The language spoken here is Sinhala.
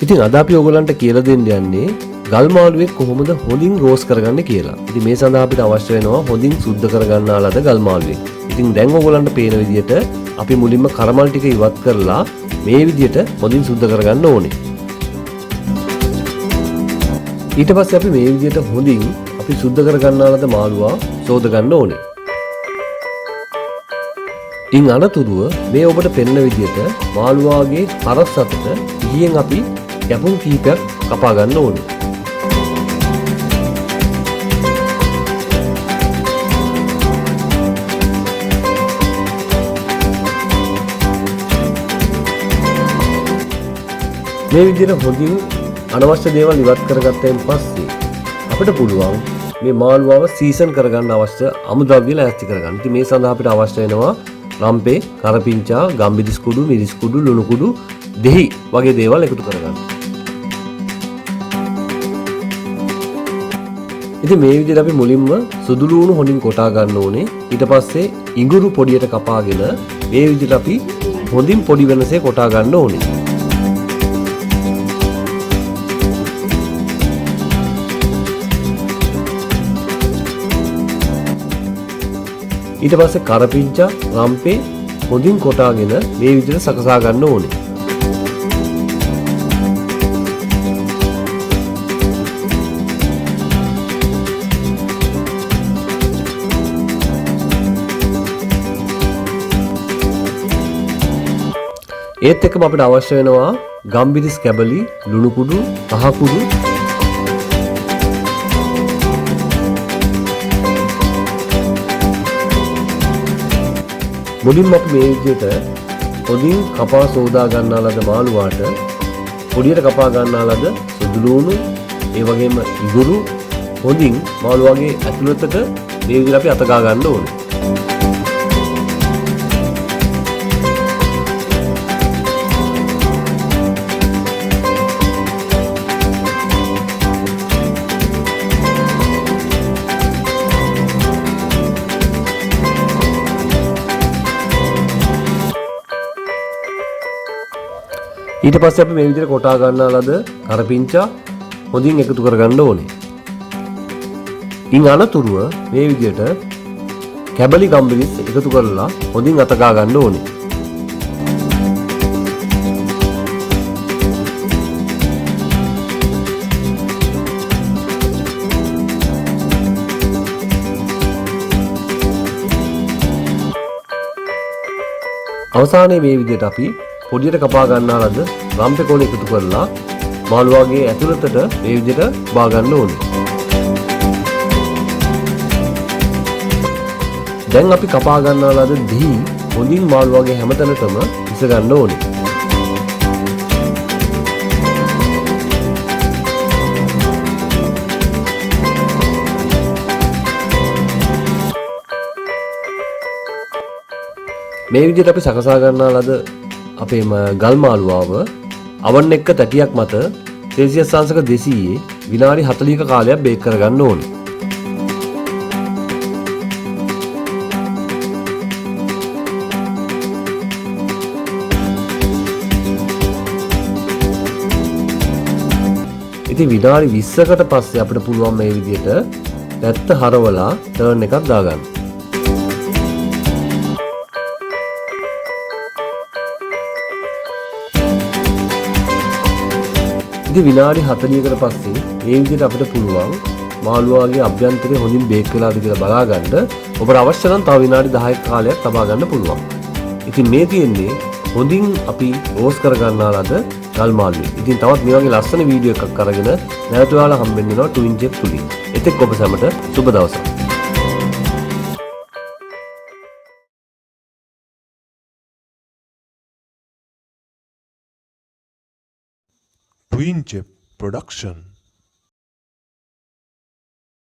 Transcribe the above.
ඉතින් අද අපි ඔයගලන්ට කියලා දෙන්න යන්නේ ගල් මාළුවෙක් කොහොමද හොඳින් රෝස් කරගන්නේ කියලා. ඉතින් මේ සඳහා අපිට අවශ්‍ය වෙනවා හොඳින් සුද්ධ කරගන්නා ලද ගල් මාළුවෙක්. ඉතින් දැන් ඔයගලන්ට පේන විදිහට අපි මුලින්ම කරමල් ටික ඉවත් කරලා මේ විදිහට හොඳින් සුද්ධ කරගන්න ඕනේ. ඊට පස්සේ අපි මේ විදිහට හොඳින් අපි සුද්ධ කරගන්නා ලද මාළුවා සෝද ගන්න ඕනේ. ඉන් අනතුරුව මේ ඔබට පෙනෙන විදිහට මාළුවාගේ හරස් අතට ඉහියෙන් අපි කැපුම් කිහිපයක් කපා ගන්න ඕනේ. මේ විදිහට හොඳින් අනවශ්‍ය දේවල් ඉවත් කරගත්තයින් පස්සේ අපිට පුළුවන් මේ මාළුවාව සීසන් කරගන්න අවශ්‍ය අමුද්‍රව්‍ය ලෑස්ති කරගන්න. ඉතින් මේ සඳහා අපිට අවශ්‍ය වෙනවා රම්පේ, කරපිංචා, ගම්බිරිස් කුඩු, මිරිස් කුඩු, ලුණු කුඩු, දෙහි වගේ දේවල් එකතු කරගන්න. ඉතින් මේ විදිහට අපි මුලින්ම සුදු ලුණු හොඳින් කොටා ගන්න ඕනේ. ඊට පස්සේ ඉඟුරු පොඩියට කපාගෙන මේ විදිහට අපි හොඳින් පොඩි වෙනසේ කොටා ගන්න ඕනේ. ඊට පස්සේ කරපිංචා, රම්පේ හොඳින් කොටාගෙන මේ විදිහට සකසා ගන්න ඕනේ. ඒත් එක්කම අපිට අවශ්‍ය වෙනවා ගම්බිරිස් කැබලි, ලුණු කුඩු, කහ කුඩු, මුලින්ම අපි මේ විදිහට පොඩින් කපා සෝදා ගන්නා ලද මාළුවාට පොඩියට කපා ගන්නා ලද සුදු ලුණු ඒ වගේම ඉඟුරු හොඳින් මාළුවාගේ ඇතුළතට මේ විදිහට අපි අත ගා ගන්න ඕනේ. ඊට පස්සේ අපි මේ විදිහට කොටා ගන්නා ලද කරපිංචා හොඳින් එකතු කරගන්න ඕනේ. ඉන් අනතුරුව මේ විදිහට කැබලි ගම්බිරිස් එකතු කරලා හොඳින් අත ගා ගන්න ඕනේ. අවසානයේ මේ විදිහට අපි පොඩියට කපා ගන්නා ලද රම්පේ කොළ එකතු කරලා මාළුවාගේ ඇතුළතට මේ විදිහට බා ගන්න ඕනේ. දැන් අපි කපා ගන්නා ලද දී හොඳින් මාළුවාගේ හැමතැනටම විස ගන්න ඕනේ. මේ විදිහට අපි සකසා ගන්නා ලද අපේම ගල් මාළුවාව අවන් එක්ක තැටියක් මත සෙල්සියස් අංශක 200 විනාඩි 40ක කාලයක් බේක් කරගන්න ඕනේ. ඉතින් විනාඩි 20කට පස්සේ අපිට පුළුවන් මේ විදිහට පැත්ත හරවලා ටර්න් එකක් දාගන්න. ඉතින් විනාඩි 40කට පස්සේ මේ විදිහට අපිට පුළුවන් මාළුවාගේ අභ්‍යන්තරය හොඳින් බේක් වෙලාද කියලා බලා ගන්න. ඔබට අවශ්‍ය නම් තව විනාඩි 10ක කාලයක් තබා ගන්න පුළුවන්. ඉතින් මේ තියෙන්නේ හොඳින් අපි රෝස් කර ගන්නා ලද ගල් මාළුවෙක්. ඉතින් තවත් මේ වගේ ලස්සන වීඩියෝ එකක් අරගෙන නැවත ඔයාලා හම්බෙන්න වෙනවා ට්වින් ජෙට් තුලින්. එතෙක් ඔබ සැමට සුබ දවසක්. Twin Chip Production.